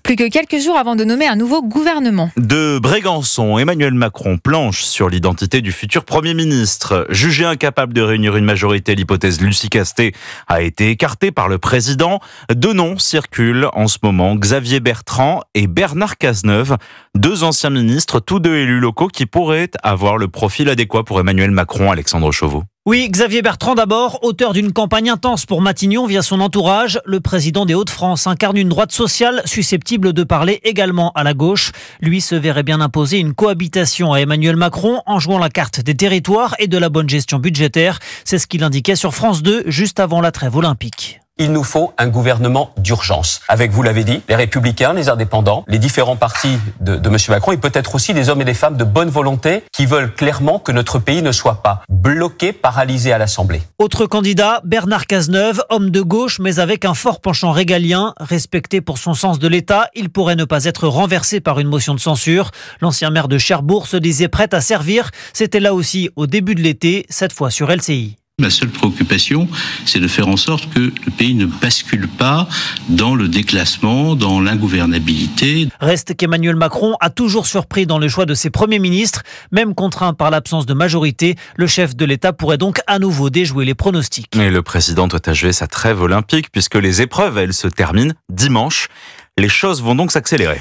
Plus que quelques jours avant de nommer un nouveau gouvernement. De Brégançon, Emmanuel Macron planche sur l'identité du futur Premier ministre. Jugé incapable de réunir une majorité, l'hypothèse Lucie Castet a été écartée par le président. Deux noms circulent en ce moment, Xavier Bertrand et Bernard Cazeneuve, deux anciens ministres, tous deux élus locaux qui pourraient avoir le profil adéquat pour Emmanuel Macron. Alexandre Chauveau. Oui, Xavier Bertrand d'abord, auteur d'une campagne intense pour Matignon via son entourage. Le président des Hauts-de-France incarne une droite sociale susceptible de parler également à la gauche. Lui se verrait bien imposer une cohabitation à Emmanuel Macron en jouant la carte des territoires et de la bonne gestion budgétaire. C'est ce qu'il indiquait sur France 2 juste avant la trêve olympique. Il nous faut un gouvernement d'urgence. Avec, vous l'avez dit, les Républicains, les Indépendants, les différents partis de M. Macron et peut-être aussi des hommes et des femmes de bonne volonté qui veulent clairement que notre pays ne soit pas bloqué, paralysé à l'Assemblée. Autre candidat, Bernard Cazeneuve, homme de gauche mais avec un fort penchant régalien. Respecté pour son sens de l'État, il pourrait ne pas être renversé par une motion de censure. L'ancien maire de Cherbourg se disait prêt à servir. C'était là aussi au début de l'été, cette fois sur LCI. Ma seule préoccupation, c'est de faire en sorte que le pays ne bascule pas dans le déclassement, dans l'ingouvernabilité. Reste qu'Emmanuel Macron a toujours surpris dans le choix de ses premiers ministres. Même contraint par l'absence de majorité, le chef de l'État pourrait donc à nouveau déjouer les pronostics. Et le président doit achever sa trêve olympique puisque les épreuves, elles, se terminent dimanche. Les choses vont donc s'accélérer.